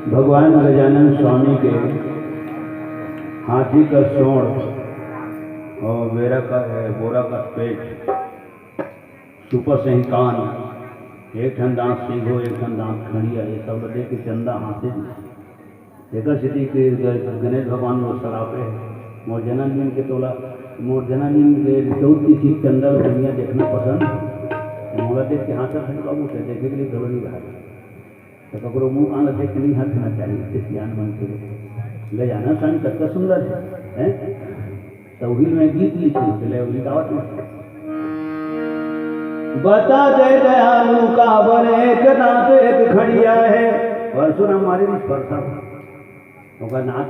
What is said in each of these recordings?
भगवान गजानन स्वामी के हाथी का सोंड और बोरा का पेट, सुपर से ही कान, एक ठन दांत सीधो, एक ठन दांत खड़िया, ये सब लगे कि चंदा हाथे एक स्थिति के गणेश भगवान वो सरापे मोर जन्मदिन के तोला, मोर जन्मदिन के 14 की चीज चंदा दुनिया देखना पसंद मोला देख के हाथ खड़े बाबू से देखे के लिए जरूरी बात तो ककरो मुँह आना देख के नहीं हंसना चाहिए। ज्ञान मन के ले जाना स्वामी कितना सुंदर है तौहील में गीत लिखी चले गावत में बता दे दयालु का बने एक दांत एक खड़िया है परशुराम हमारे भी स्पर्शा होगा नाथ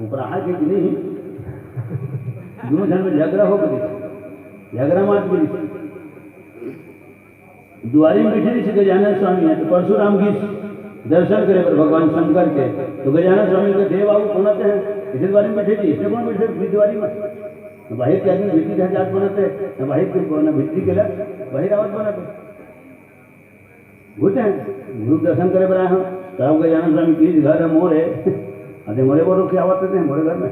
ऊपर आ के नहीं दोनों जन में झगड़ा हो गई झगड़ा मात भी दुआरी में बैठे थे गजानन स्वामी है तो परशुराम की दर्शन करे पर भगवान शंकर के तो गजानन स्वामी के देव बाबू कौन आते हैं इसी द्वारी में बैठे थी इसने कौन बैठे द्वारी में बाहिर के आदमी भित्ती का जात बनाते न बाहिर के न भित्ती के लग बाहिर आवाज बनाते घुटे हैं ग्रुप दर्शन करे बनाए हम तब गजानन स्वामी की घर है मोर है अरे मोरे बोलो क्या आवाज देते हैं मोरे घर में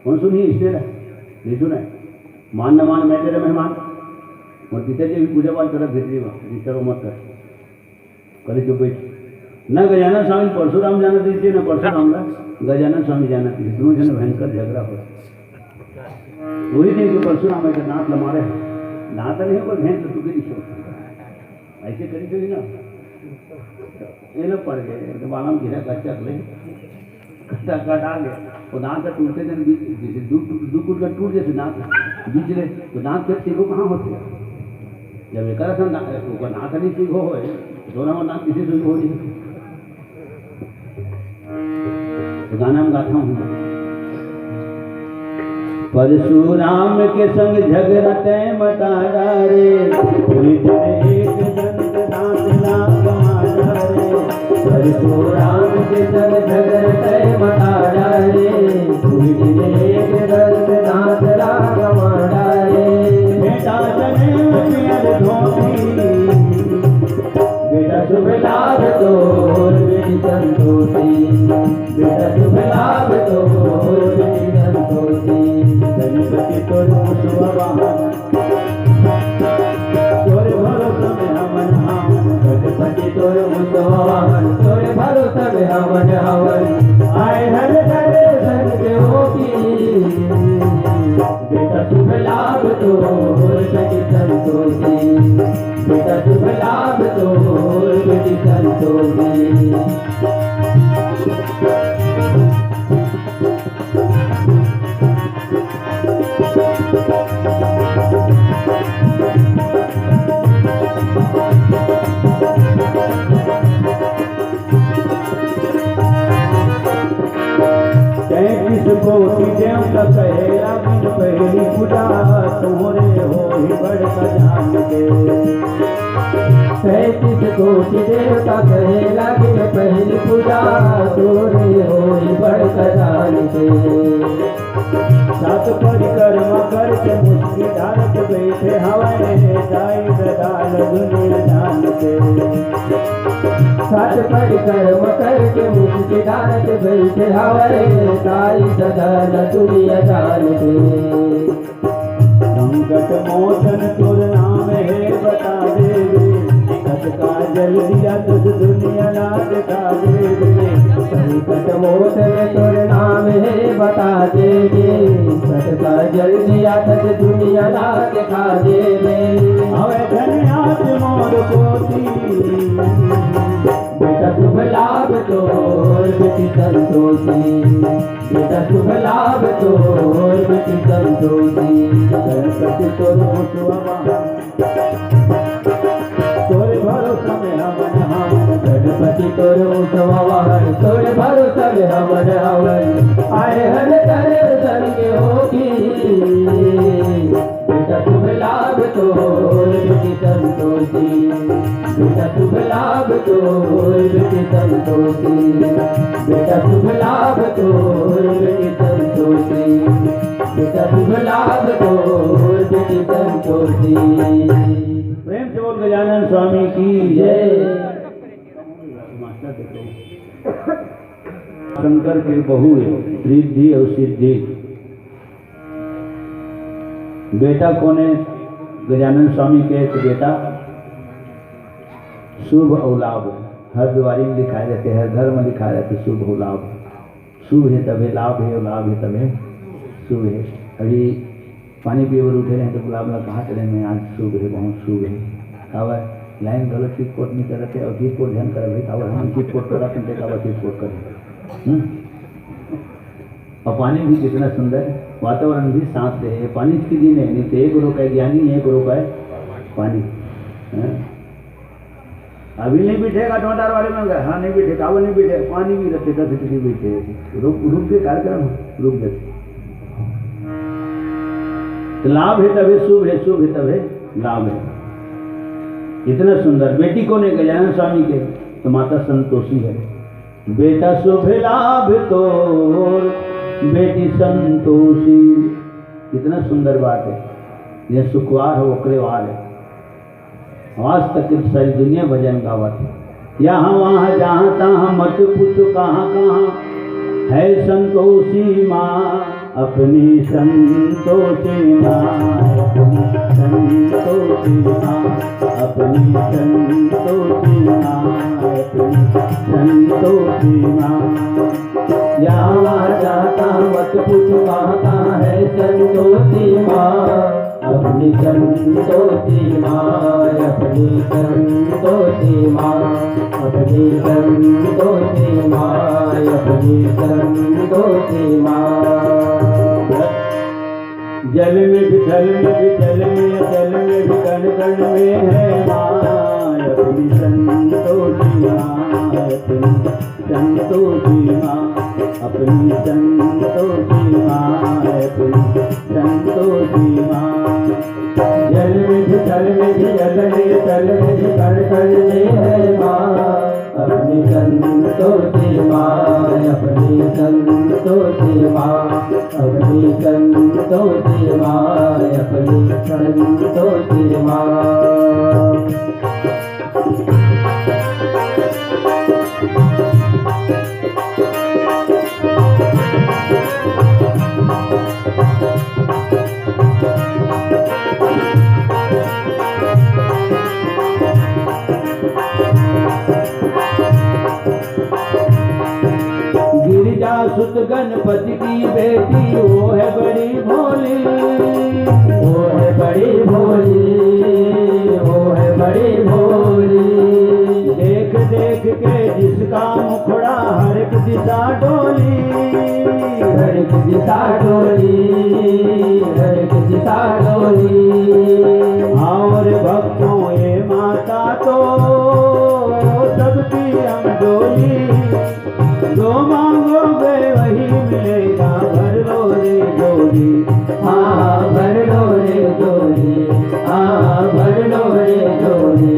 कौन सुनिए इसलिए नहीं सुना मान न मान मैं तेरे मेहमान और पिताजी भी पूजा पाठ कर भित्री डिस्टर्ब मत कर कभी जो बैठ न गजानन स्वामी परशुराम जाना दीजिए न परशुराम गजानन स्वामी जाना दीजिए दोनों जन भयंकर झगड़ा हो वही नहीं कि परशुराम ऐसे नाथ लमारे नाथ नहीं कोई भेंट तो तुझे नहीं ऐसे करी करी ना ये लोग पड़ गए तो बालाम गिरा कच्चा ले कच्चा काट आ गया वो दांत टूटते दिन बीच दो कुट का टूट जैसे दांत बीच रहे तो दांत के सीखो कहाँ होते हैं जब एक नाथ नहीं सीखो हो दोनों में दांत किसी से हो नहीं तो गाना में गाता हूँ परशुराम के संग झगड़ते मतारा रे कोई दिन एक दंत दांत ना कमारा रे परशुराम के संग झगड़ते मतारा रे कोई दिन एक दंत दांत ना कमारा रे बेटा जने पियर धोती बेटा शुभ लाभ तोर बेटी संतोषी बेटा शुभ लाभ तोर बेटी संतोषी गणपति तोर मुसवाहन तोर भरोसा में हमन हम गणपति तोर मुसवाहन तोर भरोसा में हमन हवन आए हर दर्शन के होगी बेटा शुभ लाभ तोर बेटी संतोषी बेटा शुभ लाभ तोर बेटी संतोषी कोटि देवता कहेला बिन पहली पूजा तोरे हो ही बड़ कल्याण के 33 कोटि देवता कहेला बिन पहली पूजा तोरे हो ही बड़ कल्याण के 7 परिक्रमा करके मुस्की धारक बैठे हवाए जाई ददाल दुनिया जान के 7 परिक्रमा करके मुस्की धारक बैठे हवाए जाई ददाल दुनिया जान के संकट मोचन तुर नाम है बता दे का जल दिया तुझ दुनिया ना दिखा दे संकट मोचन तुर नाम है बता दे संकट का जल दिया तुझ दुनिया ना दिखा दे हवे धन्यात मोर कोटी बेटा शुभ लाभ तोर बेटी संतोषी बेटा शुभ लाभ तोर बेटी संतोषी गणपति तोर मुसवाहन तोर भरोसा में हमन हम गणपति तोर मुसवाहन तोर भरोसा में हमन हवन आए हर दर्शन के होगी बेटा शुभ लाभ तोर बेटी संतोषी बेटा शुभ लाभ तोर बेटी संतोषी बेटा शुभ लाभ तोर बेटी संतोषी बेटा शुभ लाभ तोर बेटी संतोषी। प्रेम से बोल गजानन स्वामी की जय। मास्टर देख लो। शंकर के बहू है, रिद्धि और सिद्धि। बेटा कौन है? गजानन स्वामी के एक बेटा शुभ और लाभ। हर द्वारी में लिखाए रहते, हर घर में लिखाए रहते शुभ और लाभ। शुभ है तभी लाभ है, और लाभ है तभी शुभ है। अभी पानी पिए और उठे रहे तो गुलाब ने कहा चले मैं आज शुभ है, बहुत शुभ है। कहा लाइन गलत चीज कोट नहीं करते और चीज कोट ध्यान करे भाई। कहा हम चीज कोट करा तुम देखा चीज कोट करें। और पानी भी कितना सुंदर, वातावरण भी साफ है। पानी की दिन है, नहीं तो एक रोका है ज्ञानी, एक रोका है पानी। अभी नहीं बैठेगा टोटार वाले में गए, हाँ नहीं बैठेगा, वो नहीं बैठे, पानी भी रहते कभी कभी बैठे, रुक के कार्यक्रम रुक जाते। तो लाभ है तभी शुभ है, शुभ है तभी लाभ है। इतना सुंदर। बेटी कौन है? गजानन स्वामी के, तो माता संतोषी है। बेटा शुभ लाभ तोर, बेटी संतोषी। कितना सुंदर बात है। यह सुखवार हो ओकरेवार है। आज तक सारी दुनिया भजन गावत है। यहाँ वहाँ जहाँ तहाँ मत पूछो कहाँ कहाँ है संतोषी माँ, अपनी संतोषी माँ, अपनी संतोषी माँ, अपनी संतोषी माँ, अपनी संतोषी माँ। यहाँ वहाँ जहाँ तहाँ मत पूछो कहाँ कहाँ है संतोषी माँ, अपनी संतोषी माँ, अपनी संतोषी माँ, अपनी संतोषी माँ, अपनी संतोषी माँ। जल में भी थल में भी जल में, जल में भी कण कण में है माँ, अपनी संतोषी माँ, अपनी संतोषी माँ, अपनी संतोषी माँ, अपनी संतोषी माँ। जल में भी थल में भी जल में, तल में भी कण कण में है माँ, अपनी संतोषी माँ, अपनी संतोषी माँ, अपनी संतोषी माँ, अपनी संतोषी माँ। सुत गणपति की बेटी वो है बड़ी भोली, वो है बड़ी भोली, वो है बड़ी भोली। देख देख के जिसका मुखड़ा हर एक दिशा डोली, हर एक दिशा डोली, हर एक दिशा डोली। और भक्तों ये माता तो सबकी हम डोली, जो मांगोगे वही मिलेगा, भर लो रे जोड़ी, हाँ भर लो रे जोड़ी, हाँ भर लो रे जोड़ी।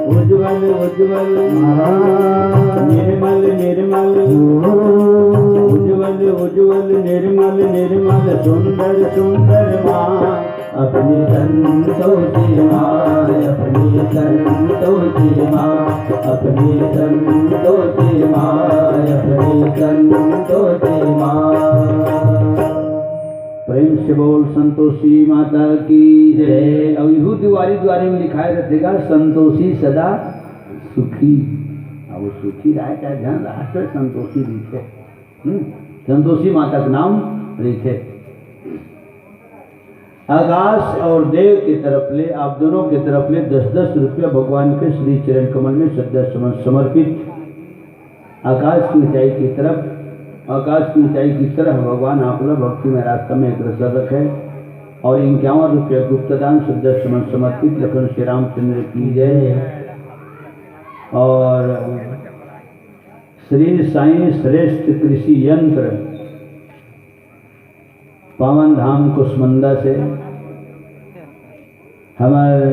उज्ज्वल उज्ज्वल निर्मल निर्मल, उज्ज्वल उज्ज्वल निर्मल निर्मल, सुंदर सुंदर माँ, अपनी संतोषी माँ, अपनी संतोषी माँ, अपनी संतोषी माँ, अपनी संतोषी माँ। प्रेम से बोल संतोषी माता की जय। अब यहू द्वारी में लिखाया रहेगा संतोषी सदा सुखी। अब वो सुखी रहे चाहे ध्यान राष्ट्र संतोषी लिखे, संतोषी माता का नाम लिखे। आकाश और देव की तरफ ले, आप दोनों की तरफ ले 10-10 रुपया भगवान के श्री चरण कमल में श्रद्धा समर्पित। आकाश की ऊंचाई की तरफ, आकाश की ऊंचाई की तरफ भगवान आप लोग भक्ति में रास्ता में एक रसद है। और 51 रुपया गुप्तदान श्रद्धा समर्पित लखन श्री रामचंद्र की जय। और श्री साईं श्रेष्ठ कृषि यंत्र पावन धाम कुसमुंडा से हमारे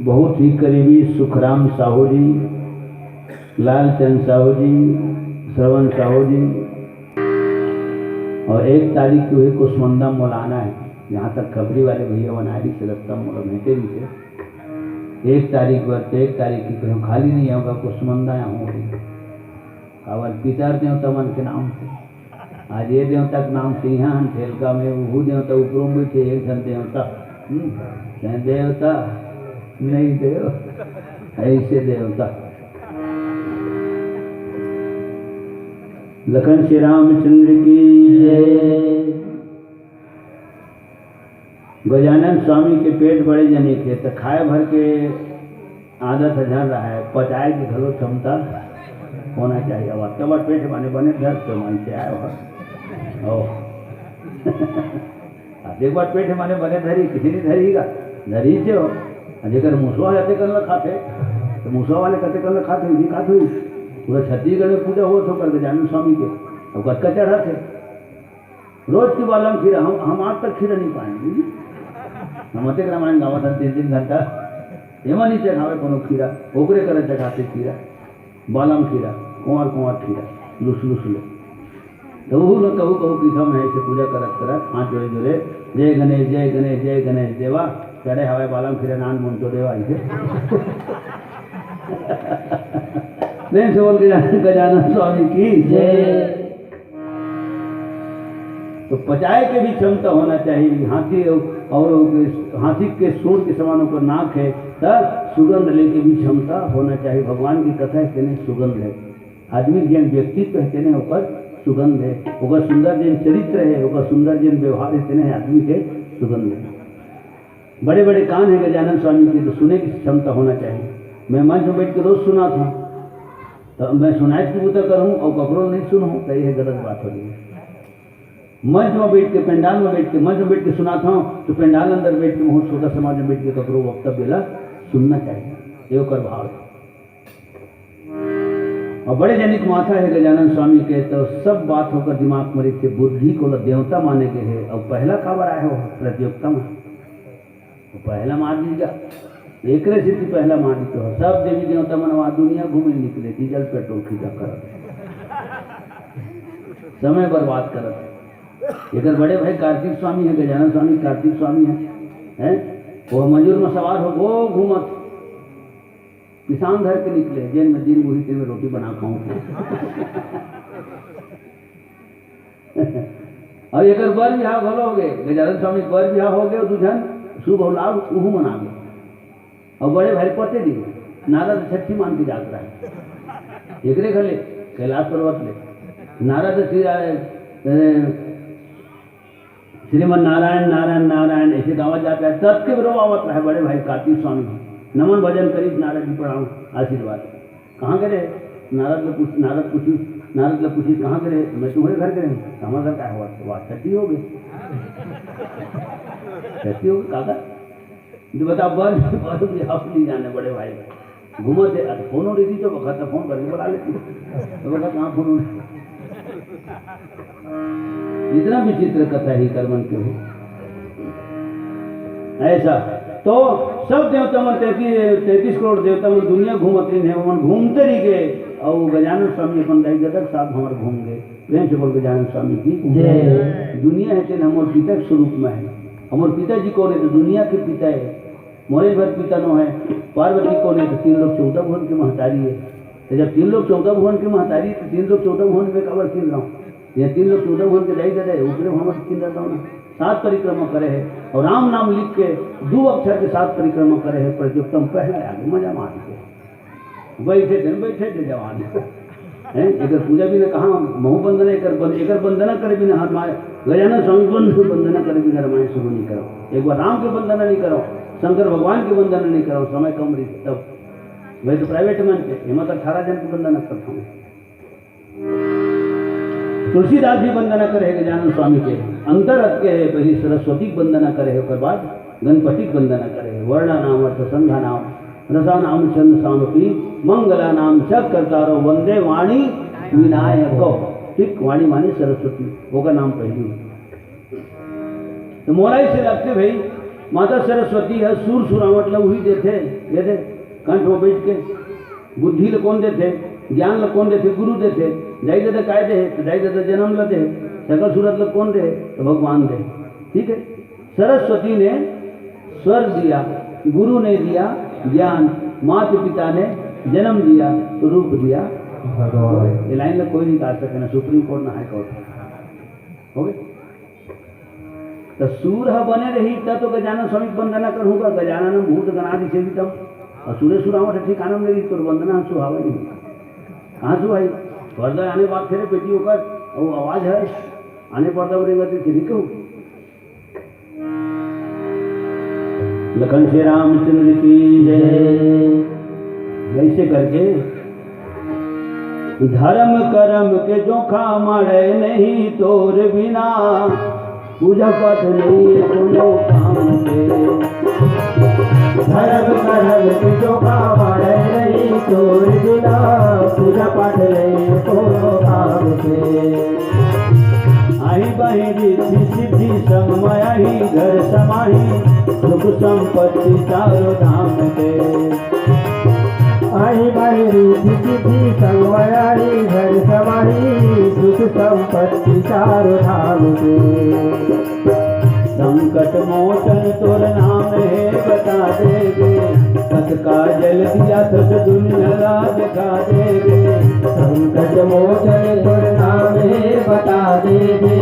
बहुत ही करीबी सुखराम साहू जी, लालचंद साहू जी, श्रवण साहू जी, और 1 तारीख को हुई कुसमुंडा मौलाना है। यहाँ तक खबरी वाले भैया वनारी से लगता मोला भेटे भी थे। 1 तारीख वर्ते 1 तारीख की कहीं खाली नहीं होगा कुसमंदा होंगे और पितर देवता मन के नाम से आज ये देवता के नाम से यहाँ ठेलका में वो देवता ऊपरों में थे एक जन देवता देवता नहीं देव ऐसे देवता लखन श्री रामचंद्र की जय। गजानन स्वामी के पेट बड़े जने के तो खाए भर के आदत झड़ रहा है, पचाए की घलो क्षमता होना चाहिए। अब तब पेट माने बने घर तो मन से आए हो एक बार पेट माने बने धरी किसी ने धरीगा धरी से हो जेकर मुसवा जाते कर खाते तो मुसवा वाले कहते कर खाते नहीं खाते हुई पूरा छत्तीसगढ़ में पूजा हो तो कर गजानन स्वामी के अब कटका चढ़ा थे रोज की बालम खीरा हम आज तक खीरा नहीं पाएंगे हम अते रामायण गाँव था 3-3 घंटा एवं नहीं चढ़ावे कोनो खीरा ओकरे करे चढ़ाते खीरा बालम खीरा कुंवर खीरा लुस लो तो वो लोग कहू पीठा में ऐसे पूजा करत हाथ जोड़े जोड़े जय गणेश जय गणेश जय गणेश देवा चढ़े हवाए बालम खीरा नान मुन तो देवा ऐसे प्रेम से बोल गजानन स्वामी की जय। तो पचाए के भी क्षमता होना चाहिए। हाथी और हाथी के सूंड के समान ऊपर नाक है तब सुगंध लेके भी क्षमता होना चाहिए। भगवान की कथा है तेने सुगंध है आदमी जन व्यक्तित्व है तेने ऊपर सुगंध है ओकर सुंदर जन चरित्र है ओकर सुंदर जन व्यवहार है तेने आदमी के सुगंध है। बड़े बड़े कान है गजानन स्वामी की तो सुने की क्षमता होना चाहिए। मैं मंच में बैठ के रोज सुना था तो मैं सुनाई की बूता करूँ और कपड़ों नहीं सुनूँ तो ये गलत बात हो रही है। मंच में बैठ के पंडाल में बैठ के मंच में बैठ के सुनाता हूँ तो पंडाल अंदर बैठ के बहुत छोटा समाज में बैठ के कपड़ों वक्तव्य बेला सुनना चाहिए ये कर भाव। और बड़े जनिक माथा है गजानन स्वामी के तो सब बात होकर दिमाग मरी थे बुद्धि को देवता माने के है। और पहला खबर आया हो प्रतियोगिता में तो पहला मार दीजिएगा एक सिद्धि पहला मार दी तो सब देवी देवता मनवा दुनिया घूमे निकले डीजल पेट्रोल खींचा कर समय बर्बाद करत। इधर बड़े भाई कार्तिक स्वामी है गजानन स्वामी कार्तिक स्वामी है वो मजूर में सवार हो वो घूमत किसान घर के निकले जेल में दिन बुढ़ी में रोटी बना खाऊं और एक बर बिहाव भलो हो गए गजानन स्वामी बर बिहाव हो गए दूजन शुभ लाभ उहू मना गए और बड़े भाई पते दी नारद छठी मान की यात्रा है एक घले कैलाश पर्वत ले नारद श्रीमन नारायण नारायण नारायण ऐसे गाँव जाता है सबके बरोबर आवत है बड़े भाई कार्तिक स्वामी नमन भजन करी नारद जी प्रणाम आशीर्वाद कहाँ करे नारद पूछी कहाँ करे मैं तुम्हारे घर करे हमारे घर का हुआ छठी हो गई छठी हो गई काका तो बता बस आप नहीं जाने बड़े भाई घूमते फोन हो रही थी तो बखत फोन करके बुला लेती तो बता कहाँ फोन इतना विचित्र कथा ही कर्मन के हो ऐसा तो सब देवता मन 33 करोड़ देवता मन दुनिया घूमते हैं मन घूमते रही गए और गजानन स्वामी अपन दाई गदक साथ हमारे घूम गए। प्रेम से बोल गजानन स्वामी की दुनिया है तेन हमारे पिता के स्वरूप में है हमारे पिताजी कौन है तो दुनिया के पिता है मोरे भर पिता नो है पार्वती कौन है तो 3 लोग 14 भुवन की महतारी है तो जब 3 लोग 14 भुवन की महतारी तो 3 लोग 14 भुवन में कबर किन रहा हूँ ये 3 लोग 14 भुवन के दाई गदे ऊपरे हमारे किन रहता हूँ ना 7 परिक्रमा करे है और राम नाम लिख के 2 अक्षर के 7 परिक्रमा करे है प्रतियोगिता पहले आगे मजा मार के बैठे थे जवान है एक पूजा भी ने कहा महू वंदना एक वंदना करे भी हाथ मारे गजानन स्वामी वंदना करे भी रामायण शुरू नहीं करो एक बार राम की वंदना नहीं करो शंकर भगवान की वंदना नहीं करो समय कम रही तब वही तो प्राइवेट में हिम्मत 18 जन की वंदना करता हूँ। तुलसीदास भी वंदना करे गजानन स्वामी के अंतर रख के है पहली सरस्वती वंदना करे उसके बाद गणपति वंदना करे वर्णा नाम अर्थ संध्या नाम रसा नाम चंद सामपी मंगला नाम चक करतारो वंदे वाणी विनायको ठीक वाणी माने सरस्वती वो का नाम पहली तो मोराई से लगते भाई माता सरस्वती है सुर सुरावट ल वही देते कंठ में बैठ के बुद्धि ल कौन देते ज्ञान ल कौन देते गुरु देते जाई दादा काय दे तो जाई दादा जन्म ल दे सकल सूरत ल कौन दे तो भगवान दे ठीक है। सरस्वती ने स्वर दिया गुरु ने दिया ज्ञान, माता पिता ने जन्म दिया तो रूप दिया भगवान। ये लाइन में कोई नहीं काट सके, ना सुप्रीम कोर्ट ना हाई कोर्ट। हो गए तो सूर बने रही तब तो गजानन स्वामी वंदना करूँगा। गजानन भूत गणादि सेवितम और सूर्य सुरावट ठीक आनंद मेरी तो वंदना सुहावे नहीं। कहाँ सुहाई पर्दा आने बात थे पेटी होकर वो आवाज है आने पर्दा उड़ेगा तो ठीक हो। लखन श्री रामचंद्र की जय। ऐसे करके धर्म कर्म के जोखा मारे नहीं तोर बिना, पूजा पाठ नहीं कोनो काम के। धर्म कर्म के जोखा मारे नहीं तोर बिना, पूजा पाठ नहीं कोनो काम के। आई बाही रिद्धि सिद्धि संगमया ही घर समाही, सुख संपत्ति चारों धाम के। आई बाई रिद्धि सिद्धि संगमयाही घर समाही, सुख संपत्ति चारों धाम के। संकट मोचन तोर नाम है बता देगे, पथ का जल दिया तस दुनिया राज खा देगे। संकट मोचन तोर नाम है बता देगे,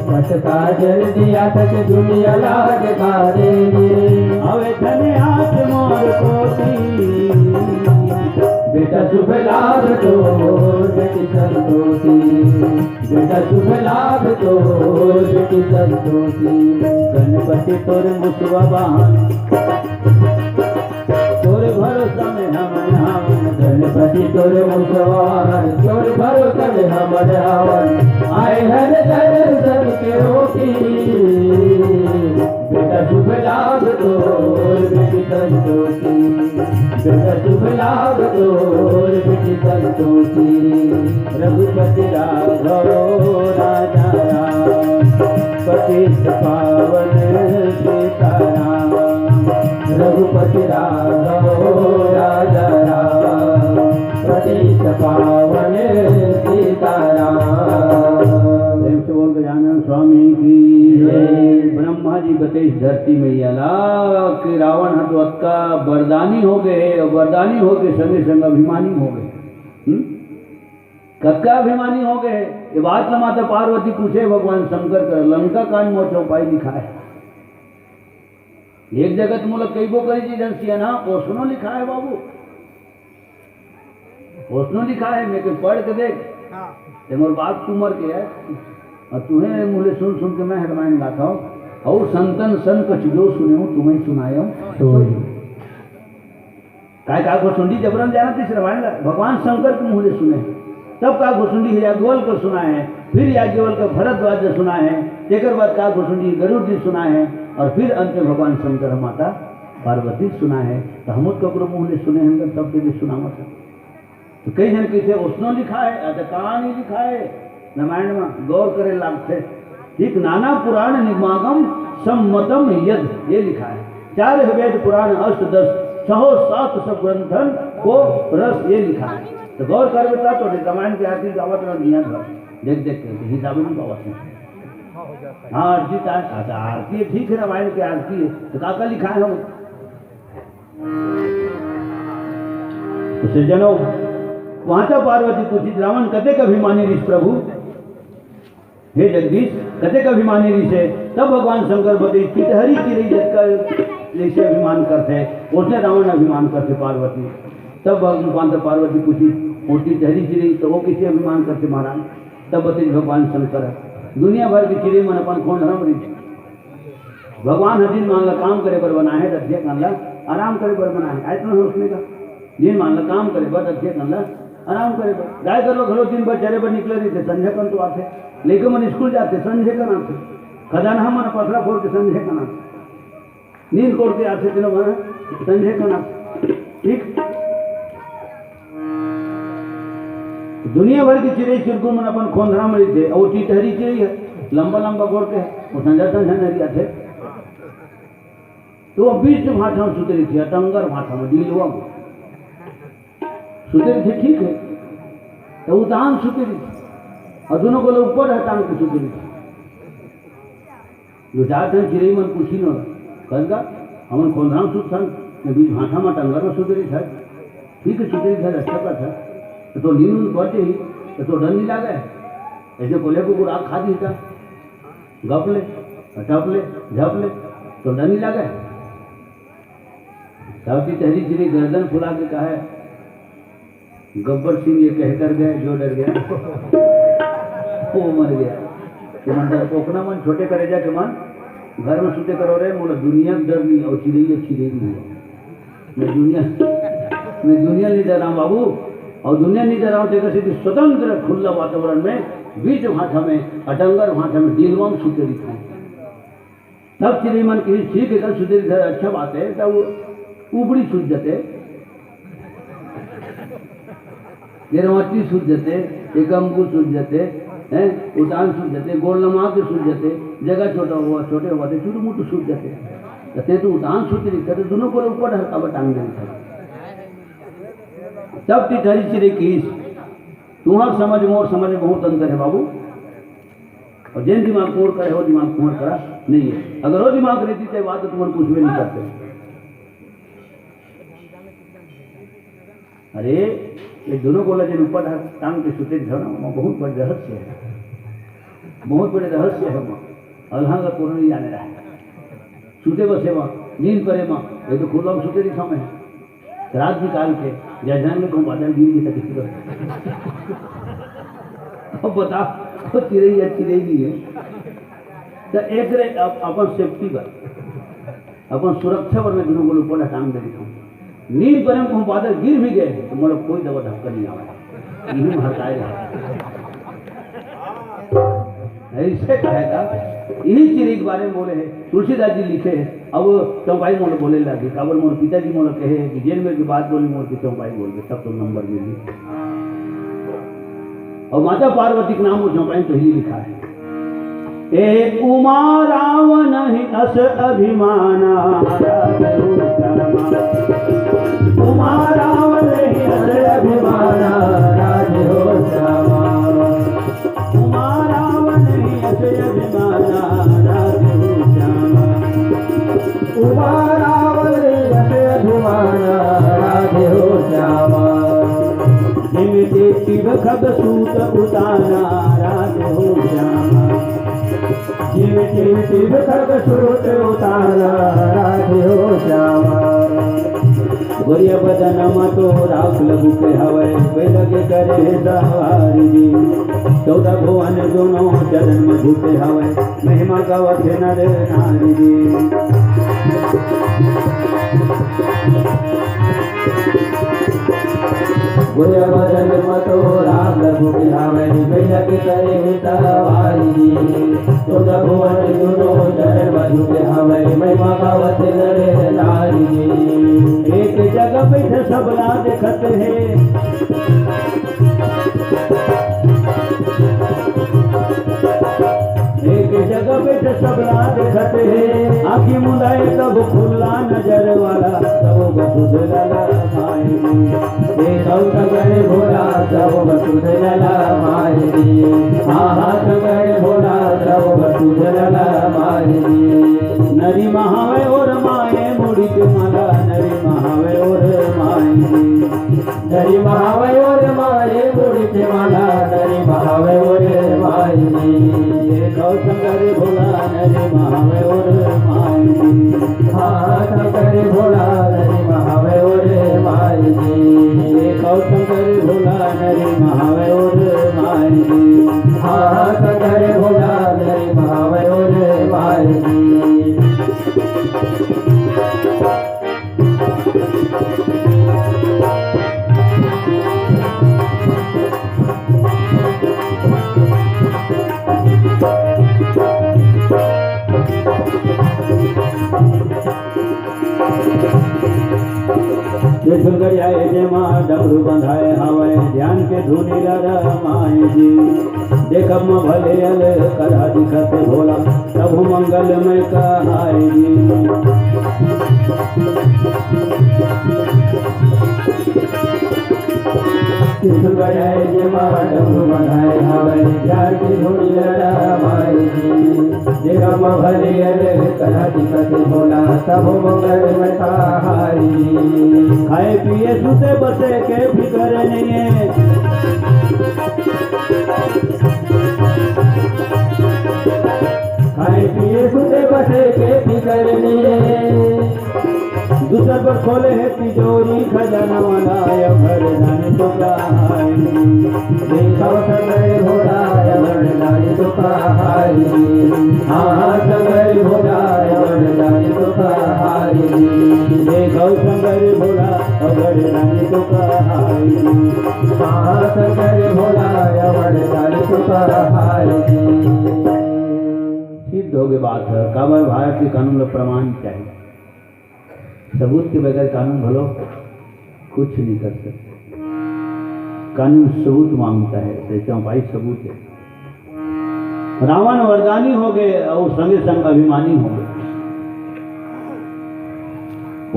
पथ का जल दिया तस दुनिया लाज खा देगे। अवे धने हाथ मोर कोटी, बेटा शुभ लाभ तो बेटी संतोषी, बेटा शुभ लाभ तो बेटी संतोषी। गणपति तोर मुसवा वाहन, तोर भरोसा में हमन हवन। गणपति तोर मुसवार, तोर भरोसा में हमन हवन। आए हर दर्शन के रोटी, बेटा शुभ लाभ तो बेटी संतोषी, बेटा शुभ लाभ तो बेटी संतोषी। रघुपति राघव राजा राम, पतित पावन सीताराम। रघुपति राघव राजा राम, पतित पावन सीताराम। प्रेम से बोल गजानन स्वामी की जय। ब्रह्मा जी गते इस धरती में ये अला कि रावण हतवत का वरदानी हो गए, और वरदानी हो के संगे संग अभिमानी हो गए। कक्का अभिमानी हो गए। ये बात माता पार्वती पूछे भगवान शंकर कर लंका कांड मो चौपाई लिखा है। एक जगत मूलक कई बो करी जी सिया ना ओसनो लिखा है बाबू, ओसनो लिखा है। मैं कोई पढ़ के देख ते मोर बाप तू मर के है और तुम्हें मुझे सुन सुन के मैं रामायण गाता हूँ। और संतन सन कछ जो सुने हूँ तुम्हें सुनाया काय का घोसुंडी जबरन जाना तीस रामायण भगवान शंकर के मुँह से सुने, तब का घोसुंडी याज्ञवल्क्य को सुना है, फिर याज्ञवल्क्य को भरद्वाज ने सुना है, तेकर बाद का घोसुंडी गरुड़ जी सुना है, और फिर अंत में भगवान शंकर माता पार्वती सुना है। तो हम ककरो मुँह ने सुने हैं तब के भी सुना था। तो कई जन कैसे उसनो लिखा है कहानी लिखा है रामायण में गौर करे लाभ थे। ठीक नाना पुराण निगमागम सम्मतम यद ये लिखा है। 4 वेद पुराण अष्ट 10 सहो 7 सब ग्रंथन को रस ये लिखा है। तो गौर कर बेटा तो रामायण की आरती गावत दिया था देख देख के हिसाब नहीं गावत है। हाँ आरती आरती ठीक है रामायण की आरती है तो काका लिखा है हम उसे जनो वहां पार्वती पूछी रावण कते का अभिमानी ऋषि प्रभु हे जगदीश कते का अभिमानी ऋषि है। तब भगवान शंकर बते चितहरी चिड़ी जैसे अभिमान करते उसने रावण अभिमान करते पार्वती। तब भगवान पार्वती पूछी वो चितहरी चिड़ी तो वो किसे अभिमान करते महाराज। तब बते भगवान शंकर दुनिया भर की चिड़ी मन अपन कौन धर्म ऋषि भगवान दिन मान ला काम करे पर बना है अध्यक्ष मान ला आराम करे पर बना है ऐसा उसने का दिन मान ला काम करे पर अध्यक्ष मान ला आराम करे पर गाय करो घरों दिन भर चेहरे पर निकले रही थे संजय कन तो आते लेकिन मन स्कूल जाते संजय का नाम से खजाना मन पथरा फोड़ के संजय का नाम नींद कोड़ के आते दिनों भर संजय का नाम ठीक। दुनिया भर की चिड़ै चिड़कुल मन अपन खोंधरा में थे और चिटहरी चिड़ी है लंबा लंबा गोड़ के वो संजय संजय नरिया थे तो वो बीच भाषा में सुतरी थी अटंगर भाषा में डीलवा में सुतरी थी ठीक है तो उतान सुतरी थी और दोनों को लोग ऊपर हटान की सुतरी थी जो जाते हैं चिड़ै मन पूछी न कहगा हमन खोंधरा सुत सन ને બીજ હાથામાં ટંગારો સુધરી થાય ઠીક સુધરી થાય अच्छा का था तो नींद पहुंचे ही तो डर नहीं लगा ऐसे बोले को रात खा दी था गप ले टप ले झप ले तो डर नहीं लगा सावती तहरी चिड़ी गर्दन फुला के कहा है गब्बर सिंह ये कहकर गए जो डर गया वो मर गया कि मन डर पोकना मन छोटे करे जा के मन घर में सुते करो रहे बोला दुनिया डर नहीं और चिड़ई अच्छी नहीं है मैं दुनिया नहीं डर रहा बाबू और दुनिया नहीं डर रहा हूँ सीधी स्वतंत्र खुला वातावरण में बीच भाषा में अटंगर भाषा में दिलवाम सुते दिखाए तब चिड़ई मन किसी ठीक है सुते दिखा अच्छा बात है तब उबड़ी सूझ जाते गिरवटी सूझ जाते एक अंकुर सूझ जाते हैं उतान सूझ जाते गोल नमा के सूझ जाते जगह छोटा हुआ छोटे हुआ छोटू मोटू सूझ जाते कहते तो उतान सूझ दिखते तो दोनों को ऊपर हल्का टांग देता तब टिठरी चिड़े कीस तुम्हार समझ मोर समझ में बहुत अंतर है बाबू और जिन दिमाग मोर करे हो दिमाग मोर करा नहीं है अगर वो दिमाग रहती तो बात तो तुम्हारे कुछ भी नहीं करते अरे ये दोनों को लगे ऊपर टांग के सुते ना वहाँ बहुत बड़े रहस्य है बहुत बड़े रहस्य है वहाँ अल्लाह का पूर्ण नहीं जाने रहा है सुते बसे वहाँ नींद करे वहाँ ये तो खुला में सुते दिखा में रात निकाल के जैजान में कहूँ बादल गिर गई था किसी को अब बता वो चिड़ई अच्छी नहीं है तो एक अपन सेफ्टी पर अपन सुरक्षा पर मैं दोनों को ऊपर टांग दे दिखाऊँ नींद पर हम बादल गिर भी गए तो मतलब कोई दवा धक्का नहीं आवा यही में हटाएगा ऐसे कहेगा यही चिड़ै के बारे में बोले हैं तुलसीदास जी लिखे हैं अब चौपाई मोल बोले लगे काबर मोर पिताजी मोल कहे कि जेल में की बात बोली मोर की चौपाई बोल के तब तो नंबर मिली और माता पार्वती के नाम वो चौपाई तो ही लिखा है एक उमा रावण ही अस अभिमाना उमा रावण ही अस अभिमाना राधे हो श्यामा उमा रावण ही अस अभिमाना राधे हो श्यामा उमा रावण ही अस अभिमाना राधे हो श्यामा जिमते शिव खग सूत उताना राधे हो श्यामा शिव खग सूत उताना राधे हो श्यामा गोरिया बदन मतो राख लगू के हवै वे लगे करे सवारी जी 14 भुवन दोनों चरण में झूठे हवै महिमा गावत नर नारी जी गोरिया बदन मतो राख लगू के हवै वे लगे करे सवारी जी 14 भुवन दोनों चरण में झूठे हवै महिमा गावत नर नारी जी एक जगह बैठे सबला देखत है एक जगह बैठे सबला देखत है आखी मुंदाए तब खुला नजर वाला तब बसुध लला मायरी करे भोला तब बसुध लला मायरी हाथ करे भोला तब बसुध लला मायरी नरी महावे और माए मुड़ी के माला नरी महावे और माए नरी महावे और माए मुड़ी के माला नरी महावे और माए शंकर भोला नरी महावे और माए हाथ करे भोला नरी महावे और माए शंकर भोला नरी महावे और माए हाथ करे भोला नरी महावे और माए सुंदर आए जे माँ डमरू बंधाए हवाए ध्यान के धुनी रमाए जी देखब में भले अल करा दिखत भोला तब मंगल में कहाए जी कृष्ण गए जे माधव बधाए हवे ध्यान की धुनिया रामाई जे राम भले अरे कथा दिखत भोला सब मंगल में सहाई खाए पिए सुते बसे के फिकर नहीं है खाए पिए सुते बसे के फिकर नहीं दूसर पर खोले है तिजोरी खजाना मनाय भर जाने तो कहाई देखो सगरे भोलाय वरदानी तो कहाई हाँ सगरे भोलाय वरदानी तो कहाई देखो शंकर भोला अगर रानी तो कहाई हाँ सगरे भोलाय वरदानी तो कहाई सिद्ध हो गई बात है काबर भारत के कानून में प्रमाण चाहिए सबूत के बगैर कानून भलो कुछ नहीं कर सकते कानून सबूत मांगता है तो चौपाई सबूत है रावण वरदानी हो गए और संगे संग अभिमानी हो गए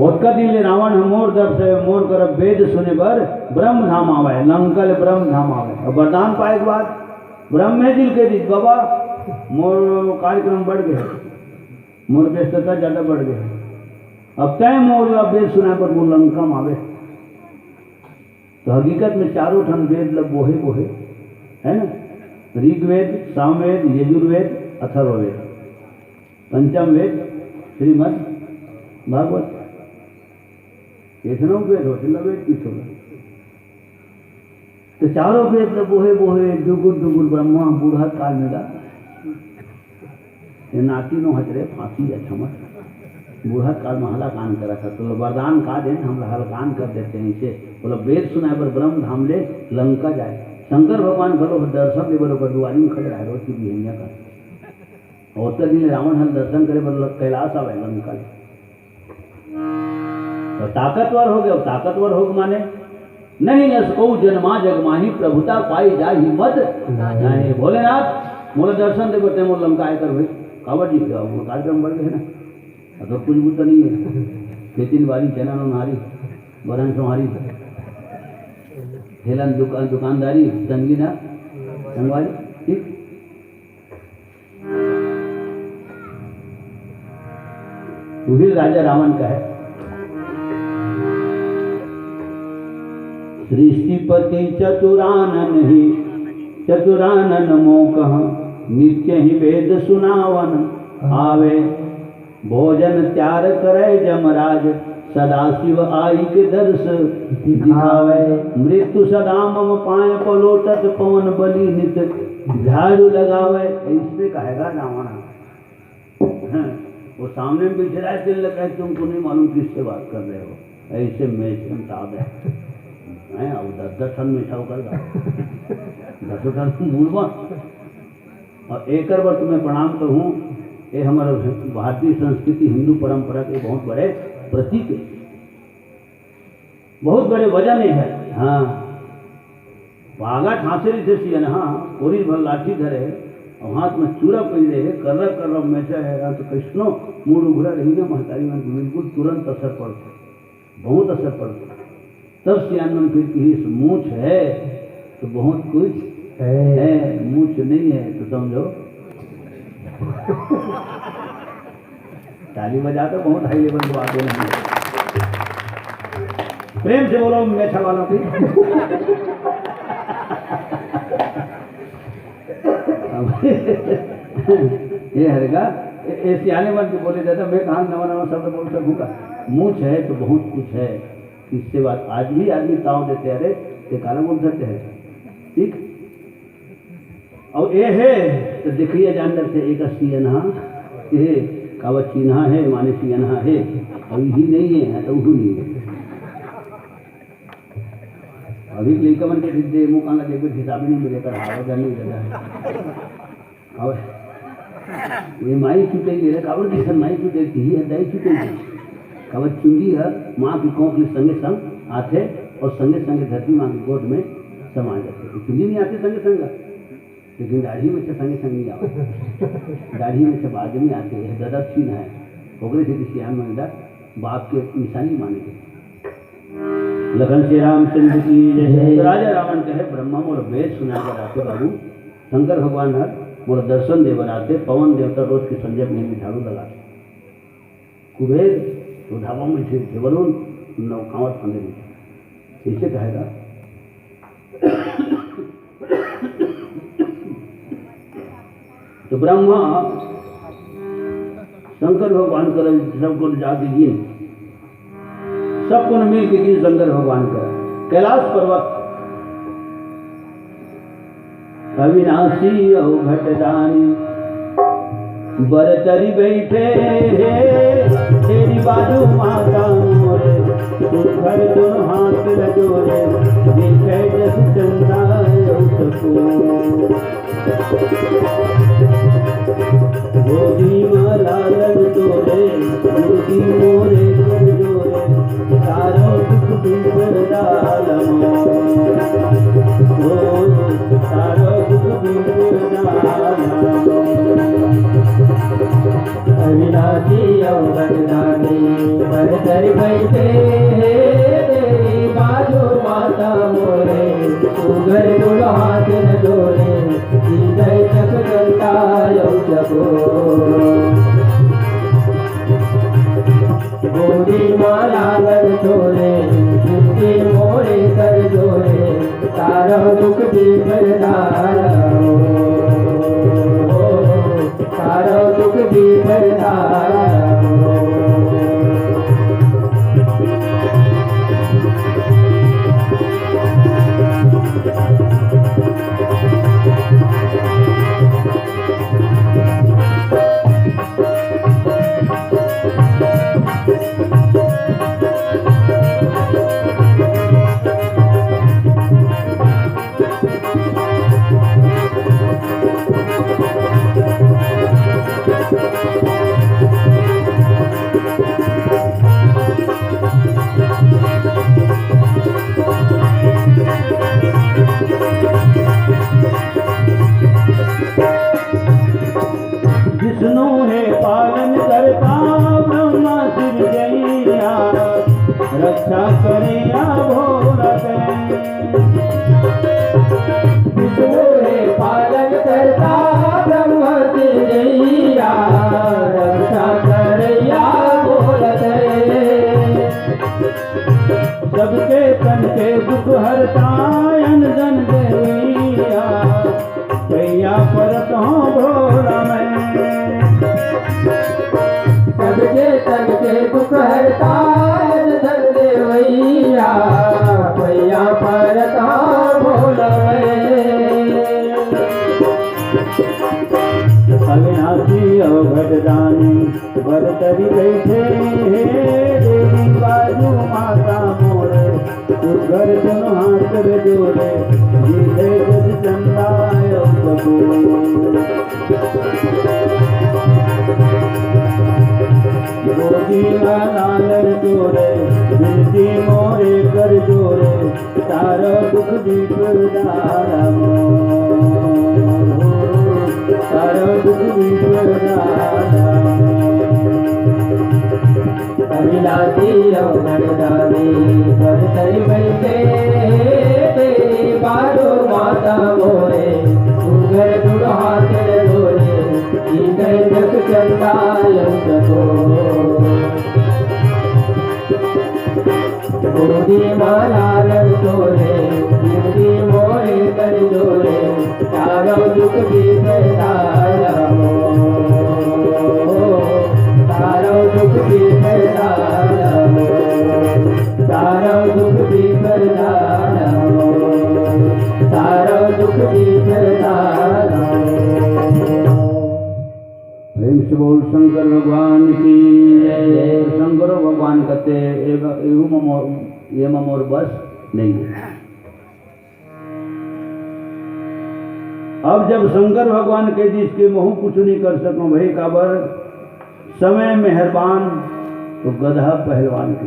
ओटका दिल रावण मोर दर से मोर कर वेद सुने पर ब्रह्म धाम आवे लंकल ब्रह्म धाम आवे और वरदान पाए के बाद ब्रह्म में दिल के दी बाबा मोर कार्यक्रम बढ़ गए मोर व्यस्तता ज्यादा बढ़ गई अब तय मोर वेद सुना पर वो लंका में आवे तो हकीकत में चारों ठन वेद लब बोहे बोहे है ना ऋग्वेद सामवेद यजुर्वेद अथर्ववेद पंचम वेद श्रीमद् भागवत इतना वेद होते वेद किस होगा तो चारों वेद लब बोहे बोहे दुगुर दुगुर ब्रह्मा बूढ़ा काल मिला ये नाती नो हजरे फांसी है छमक बूढ़ा काल में हलाकान करा था तो वरदान का देन हम हलकान कर देते हैं इसे बोला वेद सुनाए पर ब्रह्म धाम ले लंका जाए शंकर भगवान भलो दर्शन के बरो दुआरी में खड़े रहे रोज की बिहनिया का और दिन रावण हल दर्शन करे बोलो कैलाश आवे लंका ले तो ताकतवर हो गया ताकतवर हो माने नहीं न सको जन्मा जगमाही प्रभुता पाई जा हिम्मत नहीं भोलेनाथ मोले दर्शन दे बोलते मोर लंका आए कर भाई कावड़ जी कार्यक्रम बढ़ गए ना अगर कुछ बुत नहीं है खेती बाड़ी चना नारी बरन संहारी हेलन दुकानदारी संगी ना संगवारी ठीक वही राजा रावण का है सृष्टिपति चतुरानन ही चतुरानन मोह नित्य ही वेद सुनावन आवे भोजन त्यार करे जमराज सदाशिव आई के दर्श दिखावे मृत्यु सदा मम पाए पलोटत पवन बलि नित झाड़ू लगावे इससे कहेगा रावण वो सामने में बैठे रहा दिल लगा तुमको नहीं मालूम किससे बात कर रहे हो ऐसे मेचन ताब है अब 10 टन मीठा कर 10 टन मूलवा और एक बार तुम्हें प्रणाम कहूँ ये हमारे भारतीय संस्कृति हिंदू परंपरा के बहुत बड़े प्रतीक है बहुत बड़े वजन है हाँ बागा ठांसेरी थे सियन हाँ कोरी भर लाठी धरे और हाथ में चूड़ा पहले है कर में से है तो कृष्णो मूड उभरा रही ना महतारी में बिल्कुल तुरंत असर पड़ता बहुत असर पड़ता तब सियान में फिर की मूछ है तो बहुत कुछ है मूछ नहीं है तो समझो ताली बजा तो बहुत हाई लेवल की बात है प्रेम से बोलो मेठा वालों की ये हरेगा ऐसे आने वाले बोले जाता मैं कहाँ नवा नवा शब्द बोल सकूँगा मूछ है तो बहुत कुछ है इससे बात आज भी आदमी ताव देते अरे ये काला बोल सकते हैं ठीक और ये है तो देखिए जानकर से एक सियनहा ये कावत चिन्हा है माने सियनहा है और यही नहीं है तो वो नहीं है अभी लेकर के दे मुँह कान लगे कुछ हिसाब नहीं मिलेगा हावगा नहीं देगा और ये माई छूटे गए कावत किसान माई छूटे ही है दाई छूटे कावत चुंगी है माँ की कोंख के संगे संग आते और संगे संगे धरती माँ की गोद में समा जाते चुंगी नहीं आती संगे संग लेकिन दाढ़ी में से संगे संग नहीं आते दाढ़ी में से बाद में आते हैं दादा छीन है होगरे से किसी आम मंदा बाप के निशानी माने लखन श्री रामचंद्र की जय। तो राजा रावण कहे ब्रह्मा मोर वेद सुना कर आते बाबू, शंकर भगवान हर मोर दर्शन दे बनाते, पवन देवता रोज की संजय में भी झाड़ू लगाते। कुबेर तो ढाबा में थे बलून नौकावत फंदे नहीं, कैसे कहेगा। तो ब्रह्मा शंकर भगवान कर सबको जाके गिन, सबको मिल के गिन शंकर भगवान का। कैलाश पर्वत अविनाशी घटदानी बरतरी बैठे तेरी बाजू माता मोरे, तू घर दोनों हाथ लजोरे, देखे जस चंदा गोदी माला लग तोरे, गोदी मोरे कर जोरे, तारो दुख बिपर डालमो, तारो दुख बिपर डालमो। अविनाशी अवगदानी बरतरी बैठे तेरी बाजू माता मोरे, तू घर दोनों हाथ न जोड़े, हृदय चक जलता चको। गोदी माला लग छोड़े, जिसके मोरे कर जोड़े, तारो दुख बिपर डालो, तारो दुख बिपर डालो। विष्णु है पालन करता ब्रह्मा सिरजैया, रक्षा करे भोला विष्णु है पालन करता ब्रह्मा सिरजैया, रक्षा करे भोला। सबके तन के दुख हरता जन देविया, कैया परत हूँ भोला मैं। सबके तन के दुख हरता धन देवैया, पैया परता भोला मैं। अविनाशी अवघटदानी बरतरी बैठे देवी बाजू माता मोरे, तू घर दोनों हाथ जोड़े, जीते जस चंदा गोदी माला लग जोरे, बिनती मोरे कर जोरे, तारो दुख बिपर डालमो, तारो दुख बिपर डालमो। अविनाशी अवगदानी बरतरी बैठे तेरी बाजू माता मोरे, तू घर दोनों हाथ जोड़े, हृदय जस चंदा चको। गोदी माला लग तोरे, गोदी मोरे कर जोड़े, तारो दुख बिपर डालमो, तारो दुख बिपर डालमो, तारो दुख बिपर डालमो, तारो दुख बिपर डालमो। प्रेम से बोल शंकर भगवान की जय। शंकर भगवान कहते ये मोर बस नहीं है। अब जब शंकर भगवान के जिसके मोह कुछ नहीं कर सको भाई काबर, समय मेहरबान तो गधा पहलवान के,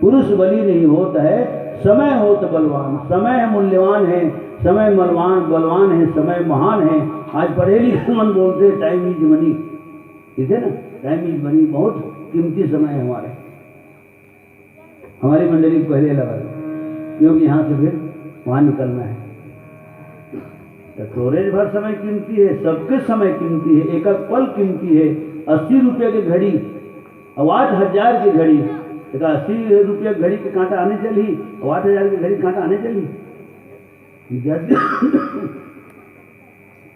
पुरुष बली नहीं होता है, समय हो तो बलवान। समय मूल्यवान है, समय बलवान है, समय महान है। आज पढ़े लिखे मन बोलते टाइम इज मनी, इसे ना टाइम इज मनी, बहुत कीमती समय है हमारे। हमारी मंडली को पहले लगा दो, क्योंकि यहाँ से फिर वहाँ निकलना है। तो स्टोरेज भर समय कीमती है, सबके समय कीमती है, एक एक पल कीमती है। 80 रुपये की घड़ी और 8,000 की घड़ी, तो 80 रुपये घड़ी के कांटा आने चली और 8,000 की घड़ी कांटा आने चली।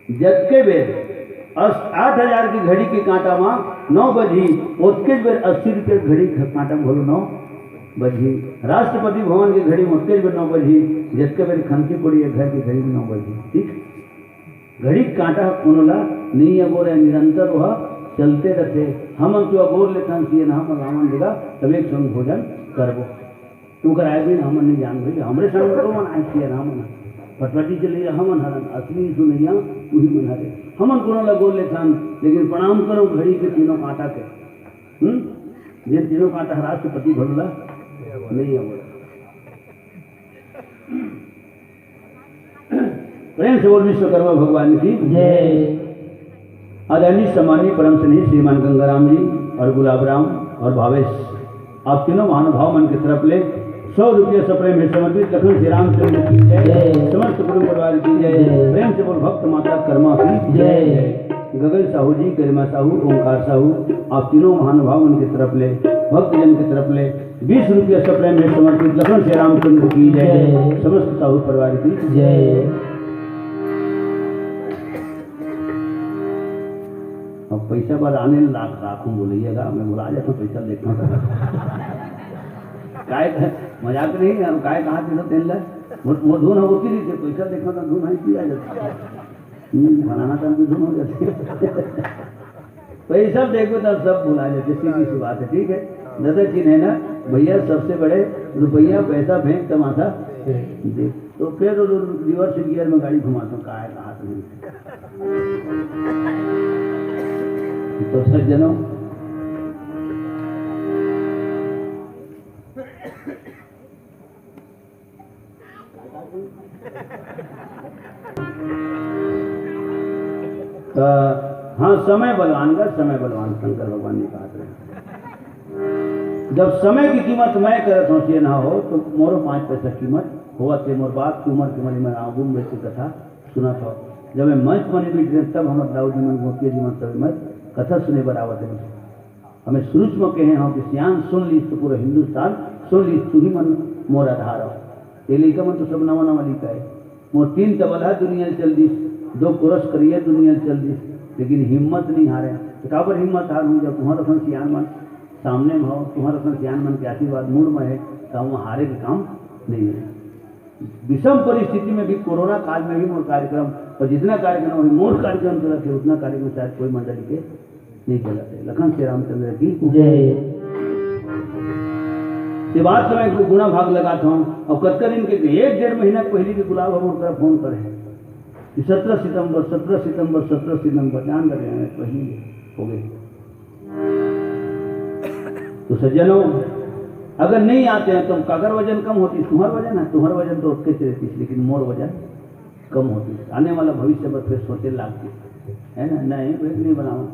जब के बेर 8,000 की घड़ी की कांटा माँ 9 बजी, उसके बेर 80 रुपये घड़ी कांटा बोलो 9 बजी। राष्ट्रपति भवन की घड़ी में उसके बेर 9 बजी, जिसके बेर खनकी पड़ी है घर की घड़ी में 9 बजी। ठीक, घड़ी कांटा कोनला नहीं अगोरे निरंतर वह चलते रहते। हम तो अगोर लेखन किए ना हम रामन देगा तब एक संग भोजन करबो, तू कराए भी ना हमन नहीं जान भाई हमरे संग तो मन आए किए ना मन फटफटी चले हमन हरन असली सुनैया वही मन हरे हमन कोनो लगोर लेखन। लेकिन प्रणाम करो घड़ी के तीनों कांटा के, ये तीनों कांटा राष्ट्रपति भोला नहीं अगोरा। प्रेम से बोल विश्वकर्मा भगवान की जय। आदरणीय सम्मानीय परम स्नेही श्रीमान गंगाराम जी और गुलाब राम और भावेश, आप तीनों महानुभाव मन की तरफ ले 100 रुपये सप्रेम में समर्पित लखन श्री रामचंद्र की जय, समस्त कुटुंब परिवार की जय। प्रेम से बोल भक्त माता कर्मा की जय। गगन साहू जी, गरिमा साहू, ओंकार साहू, आप तीनों महानुभाव मन की तरफ ले भक्तजन की तरफ ले 20 रुपये सप्रेम में समर्पित लखन श्री रामचंद्र की जय, समस्त साहू परिवार की जय। अब पैसा बाद आने लाख लाखों बोलिएगा, मैं बुला जाता पैसा देखना था काय मजाक नहीं है, काय कहाँ थे तेल मोर धुन होती नहीं थे, पैसा देखना था धुन ही आ जाता बनाना था धुन हो जाती पैसा देखो तब सब भुला जाते, सीधी सी बात है। ठीक है दादा जी है ना भैया, सबसे बड़े रुपया पैसा फेंक तमाशा देख, तो फिर रिवर्स गियर में गाड़ी घुमाता हूँ काय कहाँ से। तो सज्जनों हाँ, समय बलवान का समय बलवान शंकर भगवान ने कहा था। जब समय की कीमत मैं करत हूँ से ना हो तो मोरो 5 पैसा कीमत हुआ थे। मोर बाप की उम्र की मरी मैं आगू में से कथा सुना था। जब मैं मंच बने भी तब हम दाऊ जी मन गोपिया जी मन सब मैं कथा सुने बराबर है। हमें शुरू में कहे हम कि सियान सुन ली तो पूरा हिंदुस्तान सुन ली, तू ही मन मोर आधार हो। ये लिखा मन तो सब नवा नवा लिखा है। मोर 3 तबला दुनिया चल दी, 2 कोरस करिए दुनिया चल दी, लेकिन हिम्मत नहीं हारे। तो कहा पर हिम्मत हार हूँ जब तुम्हारा अपन सियान मन सामने में हो, तुम्हारा अपन सियान मन के आशीर्वाद मूड में है, तो हम हारे के काम नहीं है। विषम परिस्थिति में भी कोरोना काल में भी मोर कार्यक्रम और जितना कार्यक्रम हुई मोर कार्यक्रम चला थे उतना कार्यक्रम शायद कोई मंडली के नहीं चला थे। लखन श्री रामचंद्र की जय। बात समय को गुना भाग लगाता हूँ और कत्कर इनके 1-1.5 महीना पहले के गुलाब हम उनका फोन करे कि 17 सितंबर जान कर रहे हैं पहले हो गए। तो सज्जनों अगर नहीं आते हैं तो अगर वजन कम होती, तुम्हारा वजन है, तुम्हारा वजन तो उसके से रहती, लेकिन मोर वजन कम होती। आने वाला भविष्य पर फिर सोचे लागती है ना, नहीं वेट नहीं बनावा।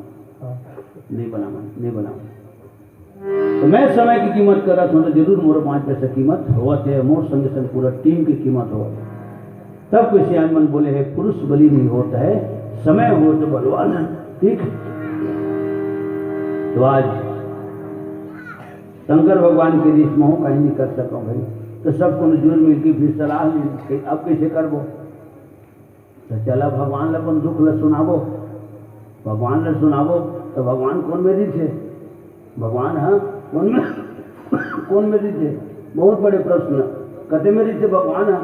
तो मैं समय की कीमत कर रहा था तो जरूर मोर 5 पैसा कीमत हुआ थे। मोर संग संग पूरा टीम की कीमत हुआ। तब कोई सियान मन बोले है पुरुष बलि नहीं होता है, समय हो तो बलवान है। ठीक, तो आज शंकर भगवान के रिश्म हो कहीं नहीं कर सका भाई, तो सबको जुड़ मिल के फिर सलाह ली अब कैसे करबो। तो चला भगवान अपन दुख ल सुनाबो, भगवान ल सुनाबो। तो भगवान कौन मेरी थे, भगवान हाँ कौन मेरी थे, बहुत बड़े प्रश्न कते मेरी थे भगवान है।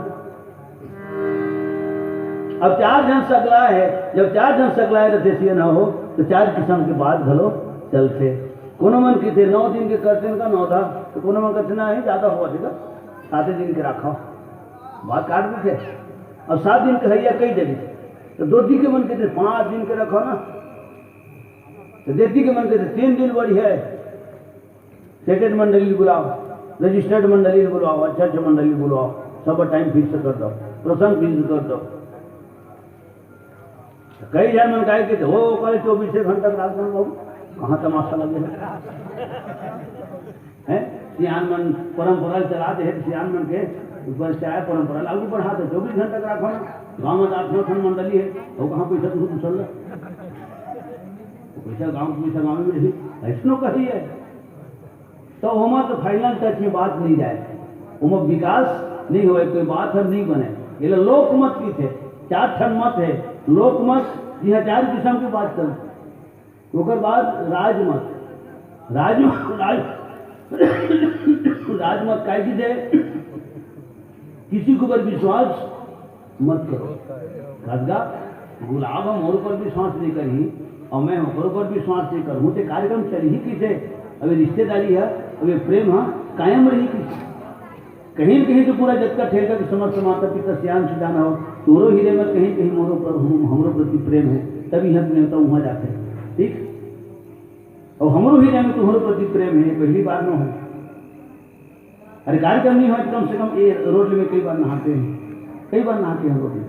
अब 4 जन सकला है, जब 4 जन सकलाए रहते न हो तो 4 किस्म के बाद घलो चलते। कोनो मन की थे 9 दिन के करते का 9 था, तो कोनो मन कतना है ज़्यादा हुआ थे 7 दिन के रखा बात काट भी थे। अब 7 दिन के हैया कई जगह, तो 2 दिन के मन के थे 5 दिन के रखो ना, तो देती के मन के थे 3 दिन बड़ी है। सेटेड मंडली बुलाओ, रजिस्टर्ड मंडली बुलाओ, अच्छा मंडली बुलाओ, सब टाइम फिक्स कर दो, प्रसंग फिक्स कर दो। कई जन मन कहे कि हो कल 24 घंटा रात में बाबू कहाँ तमाशा लगे हैं। सियान मन परंपरा चला दे सियान मन के ऊपर से आए परंपरा लागू बढ़ा दे 24 घंटा तक राखो गाँव में आत्मथन मंडली है वो कहाँ पैसा तुम चल पैसा गाँव में रही ऐसा कही है तो वहाँ तो फाइनल टच में बात नहीं जाए वहाँ विकास नहीं हो कोई बात हम नहीं बने ये लोकमत की थे 4 ठन मत है लोकमत यह 4 किस्म की बात चल ओकर बाद राजमत राजमत काय की थे किसी के ऊपर विश्वास मत करो राजगा गुलाब हम और पर विश्वास नहीं करी और मैं और पर विश्वास नहीं करूँ तो कार्यक्रम चल ही किसे अभी रिश्तेदारी है अभी प्रेम है कायम रही किसी कहीं न कहीं तो पूरा जग का ठेका कि समस्त माता पिता सियान सुजाना हो तोरो हीरे में कहीं कहीं मोरो पर हमरो प्रति प्रेम है तभी हम नहीं होता वहाँ जाते हैं ठीक और हमरो हीरे में तुम्हारो प्रति प्रेम है पहली बार न हो अरे कार्यक्रम नहीं हो कम से कम ये रोड में कई बार नहाते हैं हम रोड में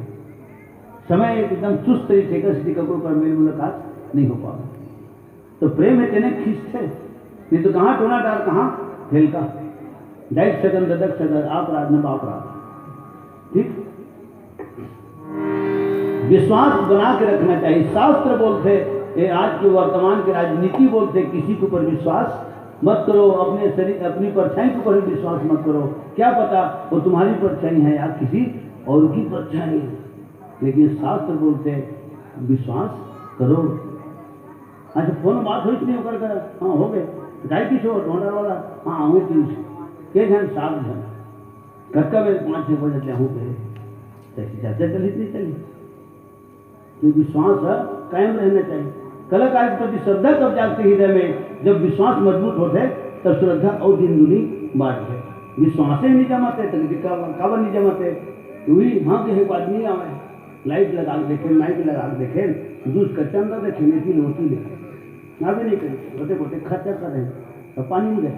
समय एकदम चुस्त तरीके से कपड़ों पर मेल मुलाकात नहीं हो पा तो प्रेम है तेने खींचते नहीं तो कहाँ टोना डाल कहाँ खेल का दैट सगन ददक सगन आप राज न बाप राज ठीक विश्वास बना के रखना चाहिए शास्त्र बोलते ये आज के वर्तमान के राजनीति बोलते किसी के ऊपर विश्वास मत करो अपने शरीर अपनी परछाई के ऊपर विश्वास मत करो क्या पता वो तुम्हारी परछाई है या किसी और की परछाई है लेकिन शास्त्र बोलते विश्वास करो अच्छा फोन बात हुई नहीं होकर कर हाँ हो गए गाय की छो ढोंडा वाला हाँ हूँ तीस के घन 7 घन कक्का में 5-6 बजे हूँ पे चर्चा चली नहीं चली तो विश्वास कायम रहना चाहिए कलाकार के प्रति श्रद्धा कब जागती हृदय में जब विश्वास मजबूत होते तब श्रद्धा और दिन दुनी बात है विश्वास ही नहीं जमाते काबर नहीं जमाते वही हाँ के एक आदमी आवे लाइट लगा के देखे माइक लगा के देखे दूध का चंदा देखे मेथी रोटी देखे भी नहीं करें गोटे गोटे खर्चा करें तो पानी में गए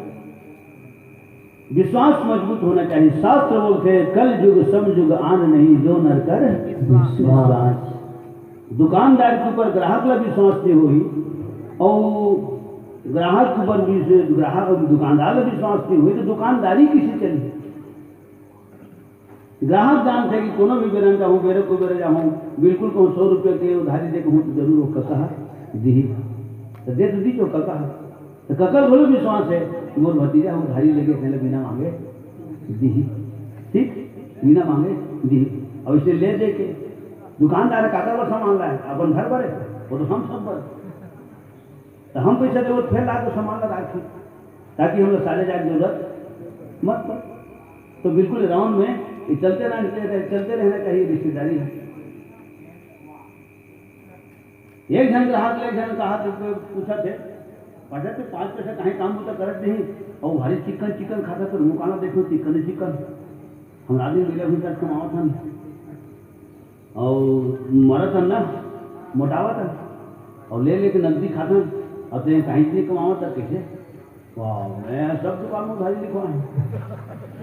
विश्वास मजबूत होना चाहिए शास्त्र बोलते कल युग सब युग आन नहीं जो नर कर विश्वास दुकानदार के ऊपर ग्राहक ला विश्वास नहीं हुई और ग्राहक के ऊपर ग्राहक दुकानदार ला विश्वास नहीं हुई तो दुकानदारी किसी चली ग्राहक जानते हैं कि कोनो भी बेरन जाऊँ बेरे को बेरे जाऊँ बिल्कुल कहूँ 100 रुपये के उधारी दे कहूँ तो जरूर वो कहा दी तो दे तो दी जो कका तो ककल बोलो विश्वास है मोर भतीजा हम उधारी लेके पहले बिना मांगे दी ठीक बिना मांगे दी और इसे ले दे के दुकानदार काका वो सामान लाए अपन घर भरे वो तो हम सब भरे तो हम पैसा दे वो फिर ला के सामान ला राखी ताकि हम लोग सारे जाए जरूरत मत पर तो बिल्कुल राउंड में ये चलते रहना चाहिए रिश्तेदारी है एक जन ग्राहक ले जन कहा तो पूछा थे पढ़े तो 5 पैसा कहीं काम होता करत नहीं और भारी चिकन खाता तो मुकाना देखो चिकन हम आदमी मिले हुई तक कमावा था और मरा था ना मोटावा था और ले लेके नकदी खाता और तो कहीं से कमावा था कैसे वाह मैं सब दुकान में उधारी लिखवा है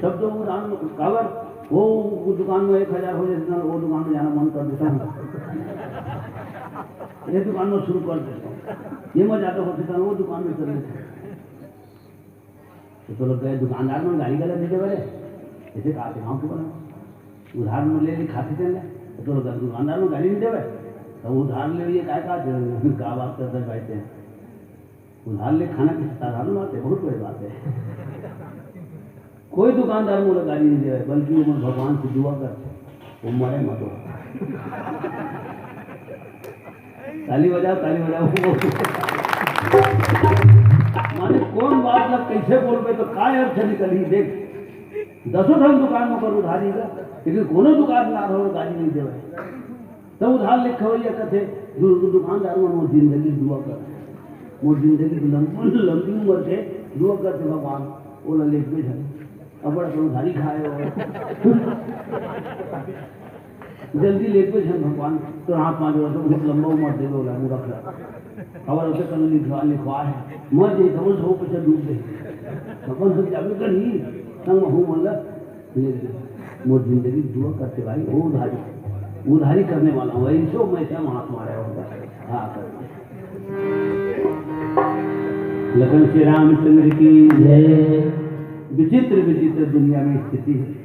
सब तो उधार कावर वो दुकान में 1000 हो जाए वो दुकान में जाना मन कर देता हूँ ये दुकान में शुरू कर देता हूँ ये मैं जाता होता था वो दुकान में चल रहे तो लोग गए दुकानदार में गाड़ी गलत नहीं दे बड़े ऐसे कहा गाँव के बना उधार में ले खाते थे तो लोग दुकानदार में गाड़ी नहीं दे तो उधार ले लिए क्या बात करते बैठते हैं उधार ले खाना किसी साधारण बात है बहुत बड़ी बात है कोई दुकानदार मुझे गाड़ी नहीं दे बल्कि वो भगवान से दुआ करते वो मरे मत ताली बजाओ माने कौन बात लग कैसे बोल पे तो काय अर्थ निकली देख 10 ढंग दुकान में पर उधारी का लेकिन कोनो दुकानदार हो गाड़ी नहीं देवे तो उधार लिखे हुई कथे दुकानदार में जिंदगी दुआ कर वो जिंदगी लंबी उम्र से दुआ करते भगवान वो लिख भी है अब बड़ा उधारी खाए हो जल्दी लेके हैं भगवान तो हाथ मार दो बहुत लंबा उम्र दे दो मुझे खबर उसे कल लिखवा है मैं जे खबर हो पैसा डूब दे भगवान से जावे करी संग हूँ मतलब मोर जिंदगी दुआ करते भाई वो उधारी करने वाला हूँ वही सो मैं से हाथ मारे होगा हाँ लखन श्री रामचंद्र की जय विचित्र विचित्र दुनिया में स्थिति है।